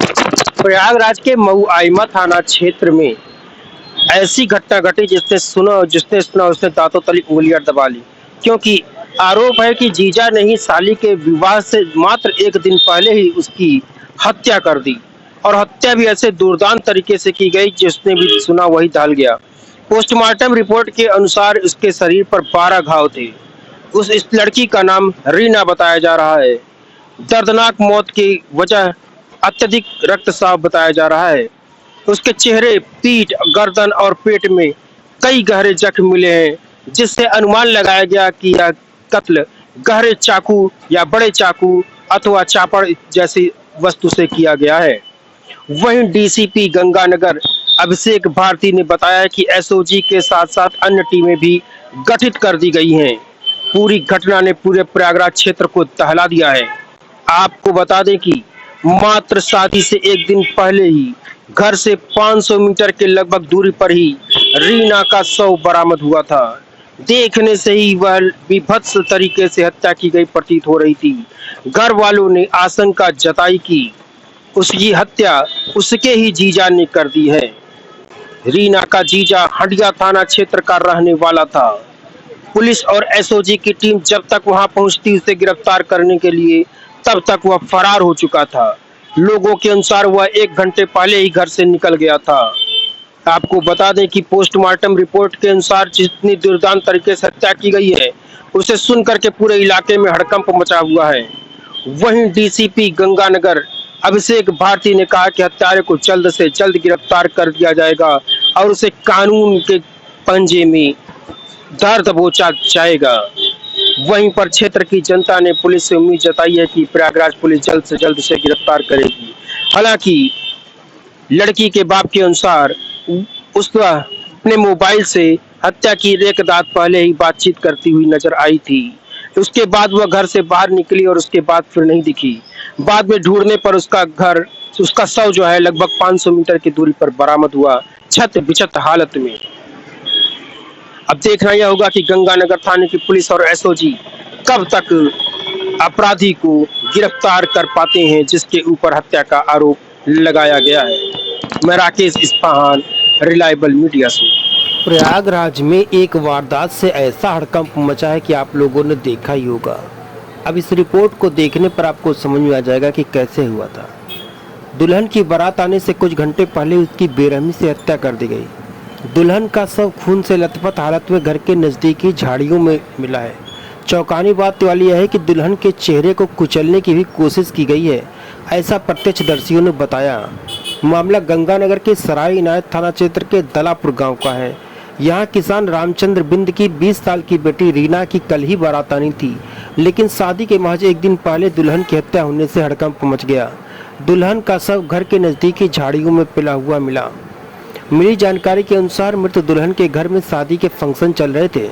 प्रयागराज के मऊआइमा थाना क्षेत्र में ऐसी घटना घटी जिसने सुना उसने दांतों तली उंगलियां दबा ली, क्योंकि आरोप है कि जीजा ने ही साली के विवाह से मात्र एक दिन पहले ही उसकी हत्या कर दी। और हत्या भी ऐसे दुर्दांत तरीके से की गई, जिसने भी सुना वही दहल गया। पोस्टमार्टम रिपोर्ट के अनुसार उसके शरीर पर 12 घाव थे। उस इस लड़की का नाम रीना बताया जा रहा है। दर्दनाक मौत की वजह अत्यधिक रक्तस्राव बताया जा रहा है। उसके चेहरे, पीठ, गर्दन और पेट में कई गहरे जख्म मिले हैं, जिससे अनुमान लगाया गया कि यह कत्ल गहरे चाकू या बड़े चाकू अथवा चापड़ जैसी वस्तु से किया गया है। वहीं डीसीपी गंगानगर अभिषेक भारती ने बताया कि एसओजी के साथ साथ अन्य टीमें भी गठित कर दी गई हैं। पूरी घटना ने पूरे प्रयागराज क्षेत्र को दहला दिया है। आपको बता दें कि मात्र शादी से एक दिन पहले ही घर से 500 मीटर के लगभग दूरी पर ही रीना का शव बरामद हुआ था। देखने से ही वह विभत्स तरीके से हत्या की गई प्रतीत हो रही थी। घर वालों ने आशंका जताई कि उसकी हत्या उसके ही जीजा ने कर दी है। रीना का जीजा हंडिया थाना क्षेत्र का रहने वाला था। पुलिस और एसओजी की टीम जब तक वहां पहुंचती उसे गिरफ्तार करने के लिए, तब तक वह फरार हो चुका था। लोगों के अनुसार वह 1 घंटे पहले ही घर से निकल गया था। आपको बता दें कि पोस्टमार्टम रिपोर्ट के अनुसार जितनी दुर्दांत तरीके से हत्या की गई है, उसे सुनकर के पूरे इलाके में हड़कंप मचा हुआ है। वहीं डीसीपी गंगानगर अभिषेक भारती ने कहा कि हत्यारे को जल्द से जल्द गिरफ्तार कर दिया जाएगा और उसे कानून के पंजे में धर दबोचा जाएगा। वहीं पर क्षेत्र की जनता ने पुलिस से उम्मीद जताई है कि प्रयागराज पुलिस जल्द से जल्द उसे गिरफ्तार करेगी। हालांकि लड़की के बाप के अनुसार उसका अपने मोबाइल से हत्या की एक रात पहले ही बातचीत करती हुई नजर आई थी। उसके बाद वह घर से बाहर निकली और उसके बाद फिर नहीं दिखी। बाद में ढूंढने पर उसका शव जो है लगभग 500 मीटर की दूरी पर बरामद हुआ, छत बिछत हालत में। अब देखना यह होगा कि गंगानगर थाने की पुलिस और एसओजी कब तक अपराधी को गिरफ्तार कर पाते हैं, जिसके ऊपर हत्या का आरोप लगाया गया है। मैं राकेश इस्पाहान, रिलायबल मीडिया से। प्रयागराज में एक वारदात से ऐसा हड़कंप मचा है कि आप लोगों ने देखा ही होगा। अब इस रिपोर्ट को देखने पर आपको समझ में आ जाएगा कि कैसे हुआ था। दुल्हन की बारात आने से कुछ घंटे पहले उसकी बेरहमी से हत्या कर दी गई। दुल्हन का शव खून से लथपथ हालत में घर के नज़दीकी झाड़ियों में मिला है। चौंकानी बात वाली यह है कि दुल्हन के चेहरे को कुचलने की भी कोशिश की गई है, ऐसा प्रत्यक्षदर्शियों ने बताया। मामला गंगानगर के सराय इनायत थाना क्षेत्र के दलापुर गांव का है। यहाँ किसान रामचंद्र बिंद की 20 साल की बेटी रीना की कल ही बारात आनी थी, लेकिन शादी के महज एक दिन पहले दुल्हन की हत्या होने से हड़कंप मच गया। दुल्हन का शव घर के नज़दीकी झाड़ियों में पिला हुआ मिला। मिली जानकारी के अनुसार मृत दुल्हन के घर में शादी के फंक्शन चल रहे थे।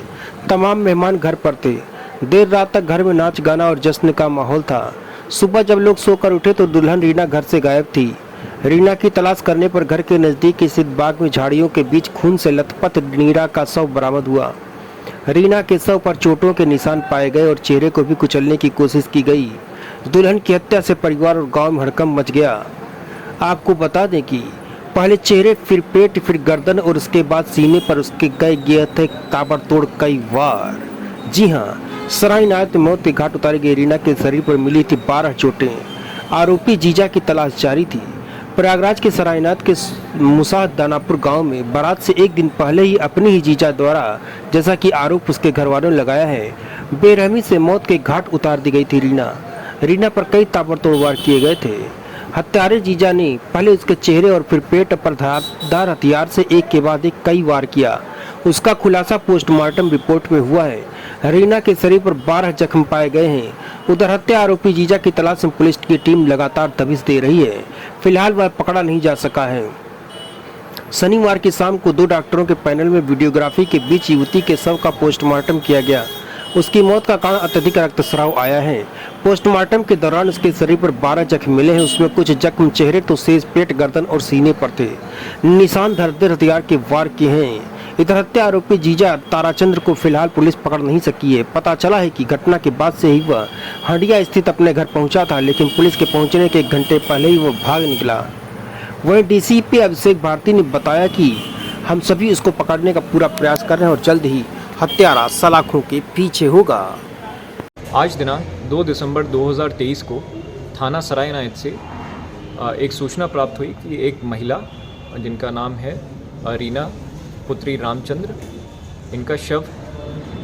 तमाम मेहमान घर पर थे। देर रात तक घर में नाच गाना और जश्न का माहौल था। सुबह जब लोग सोकर उठे तो दुल्हन रीना घर से गायब थी। रीना की तलाश करने पर घर के नज़दीक स्थित बाग में झाड़ियों के बीच खून से लथपथ रीना का शव बरामद हुआ। रीना के शव पर चोटों के निशान पाए गए और चेहरे को भी कुचलने की कोशिश की गई। दुल्हन की हत्या से परिवार और गांव में हड़कंप मच गया। आपको बता दें कि पहले चेहरे, फिर पेट, फिर गर्दन और उसके बाद सीने पर उसके गए थे ताबड़तोड़ कई वार। जी हाँ, सराय इनायत में मौत के घाट उतारी गई रीना के शरीर पर मिली थी 12 चोटें। आरोपी जीजा की तलाश जारी थी। प्रयागराज के सराय इनायत के मुसाह दानापुर गांव में बारात से एक दिन पहले ही अपने ही जीजा द्वारा, जैसा कि आरोप उसके घर वालों ने लगाया है, बेरहमी से मौत के घाट उतार दी गई थी रीना पर कई ताबड़तोड़ वार किए गए थे। हत्यारे जीजा ने पहले उसके चेहरे और फिर पेट पर धारदार हथियार से एक के बाद एक कई वार किया। उसका खुलासा पोस्टमार्टम रिपोर्ट में हुआ है। रीना के शरीर पर 12 जख्म पाए गए हैं। उधर हत्या आरोपी जीजा की तलाश में पुलिस की टीम लगातार दबिश दे रही है। फिलहाल वह पकड़ा नहीं जा सका है। शनिवार की शाम को 2 डॉक्टरों के पैनल में वीडियोग्राफी के बीच युवती के शव का पोस्टमार्टम किया गया। उसकी मौत का कारण अत्यधिक रक्तस्राव आया है। पोस्टमार्टम के दौरान उसके शरीर पर 12 जख्म मिले हैं। उसमें कुछ जख्म चेहरे तो शेष पेट, गर्दन और सीने पर थे। निशान धारदार हथियार के वार किए हैं। इधर हत्या आरोपी जीजा ताराचंद्र को फिलहाल पुलिस पकड़ नहीं सकी है। पता चला है कि घटना के बाद से ही वह हंडिया स्थित अपने घर पहुंचा था, लेकिन पुलिस के पहुंचने के 1 घंटे पहले ही वह भाग निकला। वहीं डीसीपी अभिषेक भारती ने बताया कि हम सभी उसको पकड़ने का पूरा प्रयास कर रहे हैं और जल्द ही हत्यारा सलाखों के पीछे होगा। आज दिनांक 2 दिसंबर 2023 को थाना सराय नायत से एक सूचना प्राप्त हुई कि एक महिला जिनका नाम है रीना पुत्री रामचंद्र, इनका शव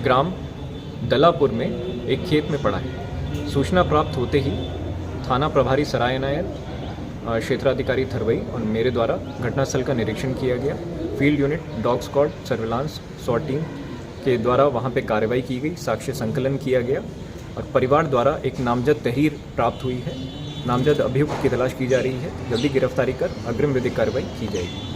ग्राम दलापुर में एक खेत में पड़ा है। सूचना प्राप्त होते ही थाना प्रभारी सराय नायत, क्षेत्राधिकारी थरवई और मेरे द्वारा घटनास्थल का निरीक्षण किया गया। Field unit, dog squad, surveillance, SWAT team के द्वारा वहां पे कार्रवाई की गई, साक्ष्य संकलन किया गया और परिवार द्वारा एक नामजद तहरीर प्राप्त हुई है। नामजद अभियुक्त की तलाश की जा रही है। जल्दी गिरफ्तारी कर अग्रिम विधिक कार्रवाई की जाएगी।